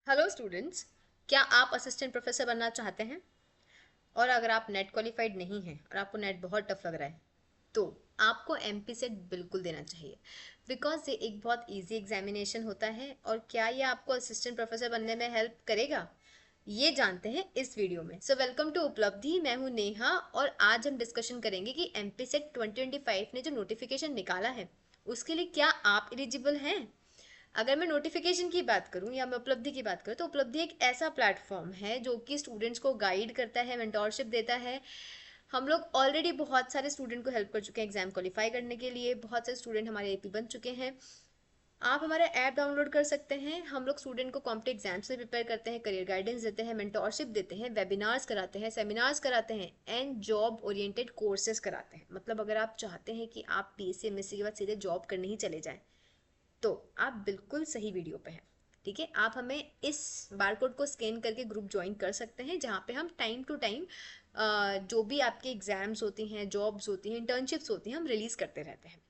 Hello students, क्या आप assistant professor बनना चाहते हैं? और अगर आप नेट क्वालिफाइड नहीं हैं और आपको नेट बहुत टफ लग रहा है तो आपको एमपी सेट बिल्कुल देना चाहिए। बिकॉज ये एक बहुत इजी एग्जामिनेशन होता है। और क्या ये आपको असिस्टेंट प्रोफेसर बनने में हेल्प करेगा, ये जानते हैं इस वीडियो में। सो वेलकम टू उपलब्धि। मैं हूँ नेहा और आज हम डिस्कशन करेंगे कि एमपी सेट 2025 ने जो नोटिफिकेशन निकाला है उसके लिए क्या आप एलिजिबल हैं। अगर मैं नोटिफिकेशन की बात करूं या मैं उपलब्धि की बात करूं तो उपलब्धि एक ऐसा प्लेटफॉर्म है जो कि स्टूडेंट्स को गाइड करता है, मेंटोरशिप देता है। हम लोग ऑलरेडी बहुत सारे स्टूडेंट को हेल्प कर चुके हैं एग्जाम क्वालिफाई करने के लिए। बहुत सारे स्टूडेंट हमारे एपी बन चुके हैं। आप हमारा ऐप डाउनलोड कर सकते हैं। हम लोग स्टूडेंट को कॉम्पिटिटिव एग्जाम्स में प्रिपेयर करते हैं, करियर गाइडेंस देते हैं, मेंटोरशिप देते हैं, वेबिनार्स कराते हैं, सेमिनार्स कराते हैं एंड जॉब ओरिएंटेड कोर्सेज कराते हैं। मतलब अगर आप चाहते हैं कि आप बीएससी एमएससी के बाद सीधे जॉब करने ही चले जाएं तो आप बिल्कुल सही वीडियो पे हैं। ठीक है, आप हमें इस बारकोड को स्कैन करके ग्रुप ज्वाइन कर सकते हैं जहाँ पे हम टाइम टू टाइम जो भी आपके एग्जाम्स होती हैं, जॉब्स होती हैं, इंटर्नशिप्स होती हैं, हम रिलीज करते रहते हैं।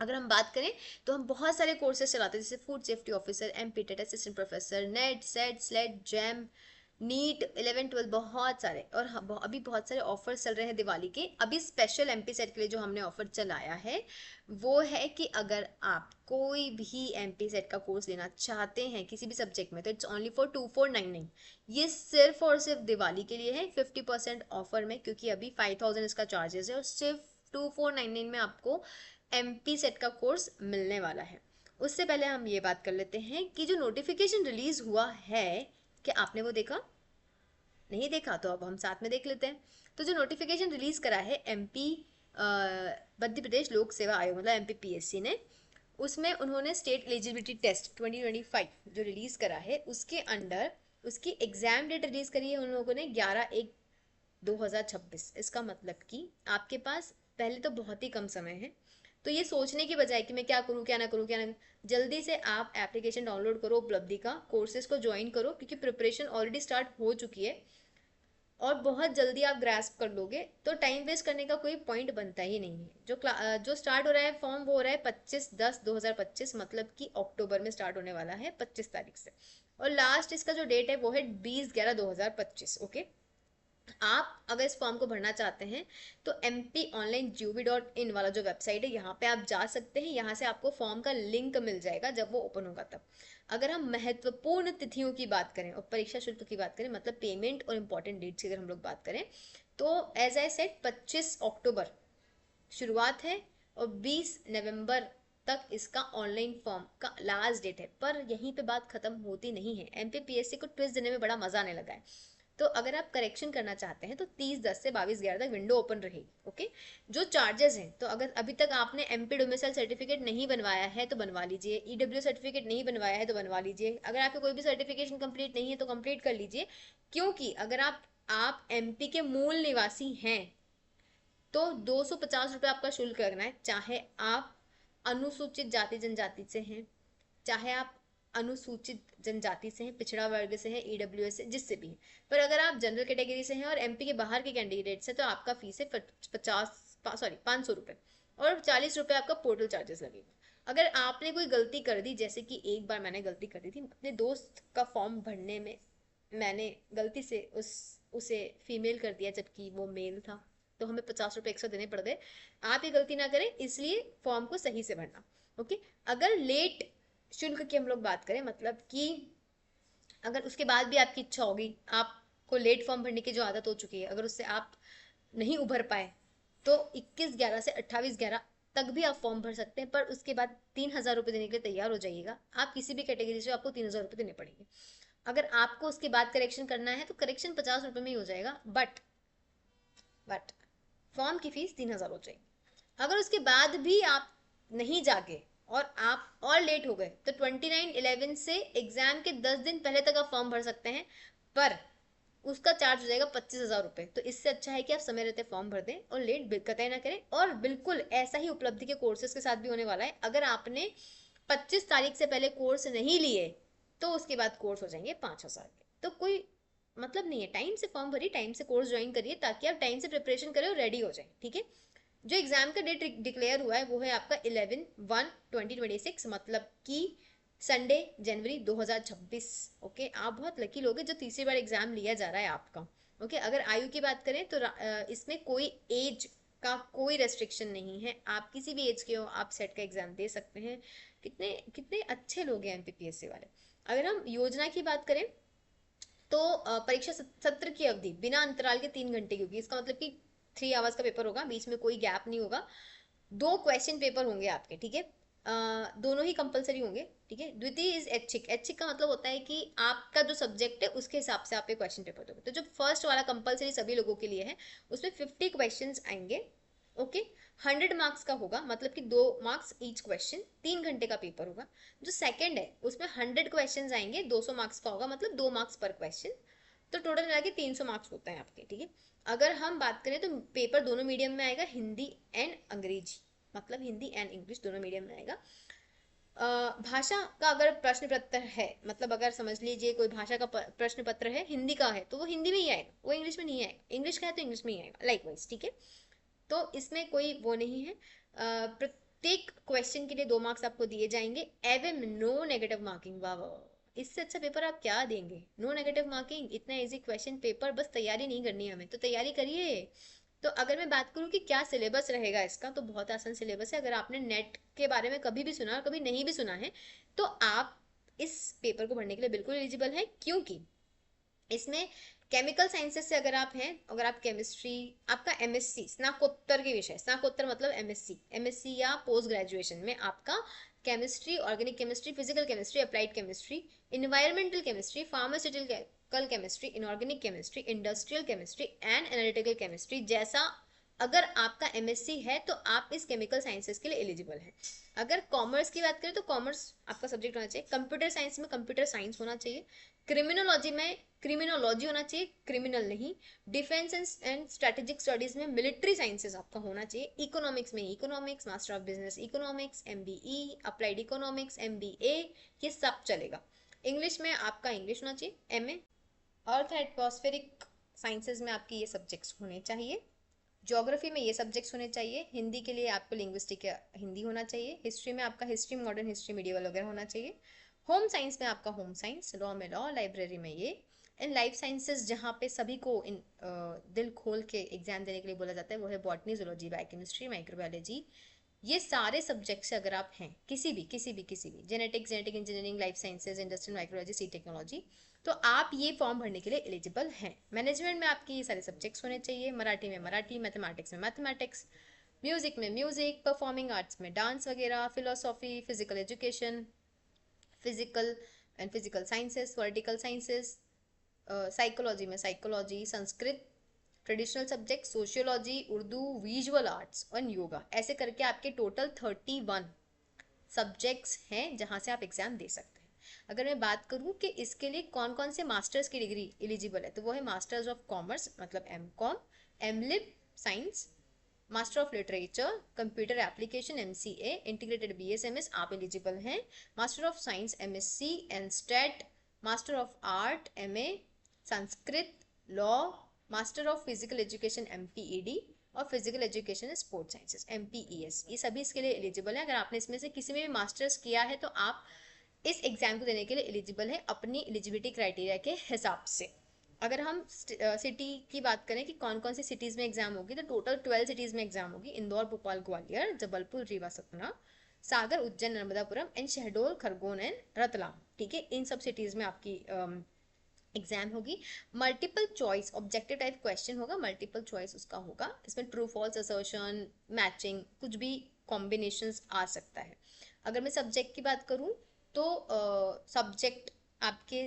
अगर हम बात करें तो हम बहुत सारे कोर्सेज चलाते हैं, जैसे food safety officer, MP TET assistant professor, NET SET SLET JAM, NEET 11 12, बहुत सारे। और अभी बहुत सारे ऑफर्स चल रहे हैं दिवाली के। अभी स्पेशल एमपी सेट के लिए जो हमने ऑफर चलाया है वो है कि अगर आप कोई भी एमपी सेट का कोर्स लेना चाहते हैं किसी भी सब्जेक्ट में तो इट्स ओनली फॉर 2499। ये सिर्फ और सिर्फ दिवाली के लिए है 50% ऑफर में, क्योंकि अभी 5000 इसका चार्जेस है और सिर्फ 2499 में आपको एमपी सेट का कोर्स मिलने वाला है। उससे पहले हम ये बात कर लेते हैं कि जो नोटिफिकेशन रिलीज हुआ है, क्या आपने वो देखा? नहीं देखा तो अब हम साथ में देख लेते हैं। तो जो नोटिफिकेशन रिलीज करा है एमपी मध्य प्रदेश लोक सेवा आयोग मतलब एमपीपीएससी ने, उसमें उन्होंने स्टेट एलिजिबिलिटी टेस्ट 2025 जो रिलीज करा है उसके अंडर उसकी एग्जाम डेट रिलीज करी है उन लोगों ने 11/1/2026। इसका मतलब कि आपके पास पहले तो बहुत ही कम समय है। तो ये सोचने की बजाय कि मैं क्या करूँ क्या ना करूँ क्या ना, जल्दी से आप एप्लीकेशन डाउनलोड करो उपलब्धि का, कोर्सेज को ज्वाइन करो क्योंकि प्रिपरेशन ऑलरेडी स्टार्ट हो चुकी है और बहुत जल्दी आप ग्रास्प कर लोगे। तो टाइम वेस्ट करने का कोई पॉइंट बनता ही नहीं है। जो स्टार्ट हो रहा है फॉर्म वो हो रहा है 25/10/2025, मतलब कि अक्टूबर में स्टार्ट होने वाला है 25 तारीख से। और लास्ट इसका जो डेट है वो है 20/11/2025। ओके, आप अगर इस फॉर्म को भरना चाहते हैं तो mponline.gov.in वाला जो वेबसाइट है यहाँ पे आप जा सकते हैं। यहाँ से आपको फॉर्म का लिंक मिल जाएगा जब वो ओपन होगा तब। अगर हम महत्वपूर्ण तिथियों की बात करें और परीक्षा शुल्क की बात करें, मतलब पेमेंट और इम्पोर्टेंट डेट्स की अगर हम लोग बात करें, तो एज आई सेड 25 अक्टूबर शुरुआत है और 20 नवंबर तक इसका ऑनलाइन फॉर्म का लास्ट डेट है। पर यहीं पे बात खत्म होती नहीं है। एमपीपीएससी को ट्विस्ट देने में बड़ा मजा आने लगा है। तो अगर आप करेक्शन करना चाहते हैं तो 30/10 से 22/11 तक विंडो ओपन रहेगी। ओके, जो चार्जेस हैं, तो अगर अभी तक आपने एमपी डोमिसाइल सर्टिफिकेट नहीं बनवाया है तो बनवा लीजिए, ईडब्ल्यू सर्टिफिकेट नहीं बनवाया है तो बनवा लीजिए, अगर आपके कोई भी सर्टिफिकेशन कंप्लीट नहीं है तो कंप्लीट कर लीजिए। क्योंकि अगर आप एमपी के मूल निवासी हैं तो 250 रुपये आपका शुल्क लगना है, चाहे आप अनुसूचित जाति जनजाति से हैं, चाहे आप अनुसूचित जनजाति से हैं, पिछड़ा वर्ग से हैं, ईडब्ल्यूएस से, जिससे भी हैं। पर अगर आप जनरल कैटेगरी से हैं और एमपी के बाहर के कैंडिडेट से तो आपका फीस है 500 रुपये और 40 रुपये आपका पोर्टल चार्जेस लगेगा। अगर आपने कोई गलती कर दी, जैसे कि एक बार मैंने गलती कर दी थी अपने दोस्त का फॉर्म भरने में, मैंने गलती से उसे फीमेल कर दिया जबकि वो मेल था, तो हमें 50 रुपये एक्स्ट्रा देने पड़ गए। आप ये गलती ना करें, इसलिए फॉर्म को सही से भरना। ओके, अगर लेट शुल्क की हम लोग बात करें, मतलब कि अगर उसके बाद भी आपकी इच्छा होगी, आपको लेट फॉर्म भरने की जो आदत हो चुकी है, अगर उससे आप नहीं उभर पाए तो 21/11 से 28/11 तक भी आप फॉर्म भर सकते हैं। पर उसके बाद 3000 रुपये देने के लिए तैयार हो जाइएगा। आप किसी भी कैटेगरी से आपको 3000 रुपये देने पड़ेंगे। अगर आपको उसके बाद करेक्शन करना है तो करेक्शन 50 रुपये में ही हो जाएगा, बट फॉर्म की फीस 3000 हो जाएगी। अगर उसके बाद भी आप नहीं जागे और आप और लेट हो गए तो 29/11 से एग्जाम के 10 दिन पहले तक आप फॉर्म भर सकते हैं, पर उसका चार्ज हो जाएगा 25,000 रुपये। तो इससे अच्छा है कि आप समय रहते फॉर्म भर दें और लेट कतई ना करें। और बिल्कुल ऐसा ही उपलब्धि के कोर्सेज के साथ भी होने वाला है। अगर आपने 25 तारीख से पहले कोर्स नहीं लिए तो उसके बाद कोर्स हो जाएंगे 5,000 के। तो कोई मतलब नहीं है, टाइम से फॉर्म भरिए, टाइम से कोर्स ज्वाइन करिए ताकि आप टाइम से प्रिपरेशन करें और रेडी हो जाए। ठीक है, जो एग्जाम का डेट डिक्लेयर हुआ है वो है आपका 11/1/2026, मतलब कि संडे जनवरी 2026। ओके, आप बहुत लकी लोग हैं जो तीसरी बार एग्जाम लिया जा रहा है आपका। ओके, अगर आयु की बात करें तो इसमें कोई एज का कोई रेस्ट्रिक्शन नहीं है, आप किसी भी एज के हो आप सेट का एग्जाम दे सकते हैं। कितने कितने अच्छे लोग हैं एमपीपीएससी वाले। अगर हम योजना की बात करें तो परीक्षा सत्र की अवधि बिना अंतराल के 3 घंटे की होगी। इसका मतलब कि 3 आवर्स का पेपर होगा, बीच में कोई गैप नहीं होगा। 2 क्वेश्चन पेपर होंगे आपके, ठीक है। दोनों ही कंपलसरी होंगे, ठीक है। द्वितीय इज ऐच्छिक। ऐच्छिक का मतलब होता है कि आपका जो सब्जेक्ट है उसके हिसाब से आप एक क्वेश्चन पेपर दोगे। तो जो फर्स्ट वाला कंपलसरी सभी लोगों के लिए है उसमें 50 क्वेश्चन आएंगे। ओके, 100 मार्क्स का होगा, मतलब कि 2 मार्क्स ईच क्वेश्चन, 3 घंटे का पेपर होगा। जो सेकंड है उसमें 100 क्वेश्चन आएंगे, 200 मार्क्स का होगा, मतलब 2 मार्क्स पर क्वेश्चन। तो टोटल मिला के 300 मार्क्स होते हैं आपके, ठीक है। अगर हम बात करें तो पेपर दोनों मीडियम में आएगा, हिंदी एंड अंग्रेजी, मतलब हिंदी एंड इंग्लिश दोनों मीडियम में आएगा। भाषा का अगर प्रश्न पत्र है, मतलब अगर समझ लीजिए कोई भाषा का प्रश्न पत्र है, हिंदी का है तो वो हिंदी में ही आएगा, वो इंग्लिश में नहीं आएगा। इंग्लिश का है तो इंग्लिश में ही आएगा, लाइक वाइज, ठीक है। तो इसमें कोई वो नहीं है। प्रत्येक क्वेश्चन के लिए 2 मार्क्स आपको दिए जाएंगे एवं नो नेगेटिव मार्किंग। वाह वाह, इससे अच्छा पेपर आप क्या देंगे, नो नेगेटिव मार्किंग, इतना इजी क्वेश्चन पेपर, बस तैयारी नहीं करनी है हमें, तो तैयारी करिए। तो अगर मैं बात करूँ कि क्या सिलेबस रहेगा इसका, तो बहुत आसान सिलेबस है। अगर आपने नेट के बारे में कभी भी सुना और कभी नहीं भी सुना है तो आप इस पेपर को भरने के लिए बिल्कुल एलिजिबल है, क्योंकि इसमें केमिकल साइंसेस से अगर आप हैं, अगर आप केमिस्ट्री, आपका एमएससी स्नाकोत्तर के विषय, स्नाकोत्तर मतलब एमएससी, एमएससी या पोस्ट ग्रेजुएशन में आपका chemistry, organic chemistry, physical chemistry, applied chemistry, environmental chemistry, pharmaceutical chemistry, inorganic chemistry, industrial chemistry and analytical chemistry जैसा अगर आपका एमएससी है तो आप इस केमिकल साइंसेस के लिए एलिजिबल हैं। अगर कॉमर्स की बात करें तो कॉमर्स आपका सब्जेक्ट होना चाहिए, कंप्यूटर साइंस में कंप्यूटर साइंस होना चाहिए, क्रिमिनोलॉजी में क्रिमिनोलॉजी होना चाहिए, क्रिमिनल नहीं। डिफेंस एंड स्ट्रेटेजिक स्टडीज में मिलिट्री साइंसेस आपका होना चाहिए। इकोनॉमिक्स में economics, master of business economics, MBE, applied economics, MBA, ये सब चलेगा। इंग्लिश में आपका इंग्लिश होना चाहिए, MA. Earth and atmospheric sciences में आपकी ये सब्जेक्ट्स होने चाहिए। ज्योग्राफी में ये सब्जेक्ट्स होने चाहिए। हिंदी के लिए आपको लिंग्विस्टिक हिंदी होना चाहिए। हिस्ट्री में आपका हिस्ट्री, मॉडर्न हिस्ट्री, मीडियवल वगैरह होना चाहिए। होम साइंस में आपका होम साइंस, लॉ में लॉ, लाइब्रेरी में ये। इन लाइफ साइंसेस जहाँ पे सभी को दिल खोल के एग्जाम देने के लिए बोला जाता है वो है बॉटनी, जूलॉजी, बायोकेमिस्ट्री, माइक्रोबायोलॉजी। ये सारे सब्जेक्ट से अगर आप हैं किसी भी genetics, genetic engineering, life sciences, industrial microbiology, sea technology, तो आप ये फॉर्म भरने के लिए एलिजिबल हैं। मैनेजमेंट में आपके ये सारे सब्जेक्ट्स होने चाहिए, मराठी में मराठी, मैथमेटिक्स में मैथमेटिक्स, म्यूजिक में म्यूजिक, परफॉर्मिंग आर्ट्स में डांस वगैरह, philosophy, physical education, physical and physical sciences, vertical sciences, psychology में psychology, Sanskrit, traditional subject, sociology, Urdu, visual arts और योगा, ऐसे करके आपके टोटल 31 सब्जेक्ट्स हैं जहां से आप एग्जाम दे सकते हैं। अगर मैं बात करूं कि इसके लिए कौन कौन से मास्टर्स की डिग्री एलिजिबल है, तो वो है मास्टर्स ऑफ कॉमर्स मतलब MCom, MLib science, master of literature, computer application MCA, integrated BSMS आप एलिजिबल हैं। Master of science MSc and state, master of art MA, Sanskrit, law, master of physical education MPEd और physical education sports sciences MPES, ये सभी इसके लिए eligible है। अगर आपने इसमें से किसी में भी मास्टर्स किया है तो आप इस एग्जाम को देने के लिए एलिजिबल है अपनी एलिजिबिलिटी क्राइटेरिया के हिसाब से। अगर हम सिटी की बात करें कि कौन कौन सी सिटीज़ में एग्जाम होगी, तो टोटल 12 सिटीज़ में एग्जाम होगी। इंदौर, भोपाल, ग्वालियर, जबलपुर, रीवा, सतना, सागर, उज्जैन, नर्मदापुरम एंड शहडोल, खरगोन एंड रतलाम, ठीक है। इन सब सिटीज़ में आपकी एग्जाम होगी। Multiple choice objective type question होगा, मल्टीपल चॉइस उसका होगा। इसमें ट्रू फॉल्स, असर्शन, मैचिंग, कुछ भी कॉम्बिनेशंस आ सकता है। अगर मैं सब्जेक्ट की बात करूँ तो सब्जेक्ट आपके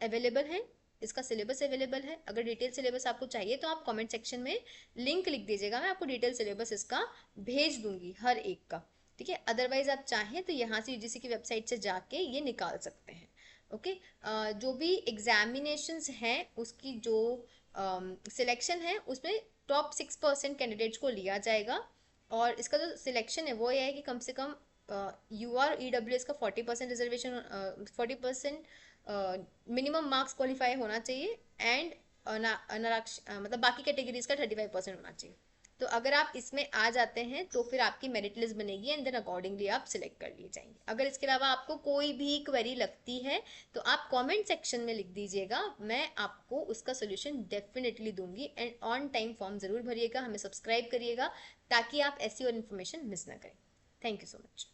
अवेलेबल हैं, इसका सिलेबस अवेलेबल है। अगर डिटेल सिलेबस आपको चाहिए तो आप कमेंट सेक्शन में लिंक लिख दीजिएगा, मैं आपको डिटेल सिलेबस इसका भेज दूंगी हर एक का, ठीक है। अदरवाइज आप चाहें तो यहाँ से यूजीसी की वेबसाइट से जाके ये निकाल सकते हैं। ओके, जो भी एग्जामिनेशंस हैं उसकी जो सिलेक्शन है उसमें टॉप 6% कैंडिडेट्स को लिया जाएगा। और इसका जो सिलेक्शन है वो ये है कि कम से कम यूआर ईडब्ल्यूएस का 40% रिजर्वेशन, 40% मिनिमम मार्क्स क्वालिफाई होना चाहिए एंड मतलब बाकी कैटेगरीज का 35% होना चाहिए। तो अगर आप इसमें आ जाते हैं तो फिर आपकी मेरिट लिस्ट बनेगी एंड देन अकॉर्डिंगली आप सिलेक्ट कर लिए जाएंगे। अगर इसके अलावा आपको कोई भी क्वेरी लगती है तो आप कमेंट सेक्शन में लिख दीजिएगा, मैं आपको उसका सोल्यूशन डेफिनेटली दूंगी। एंड ऑन टाइम फॉर्म ज़रूर भरिएगा, हमें सब्सक्राइब करिएगा ताकि आप ऐसी और इन्फॉर्मेशन मिस ना करें। Thank you so much.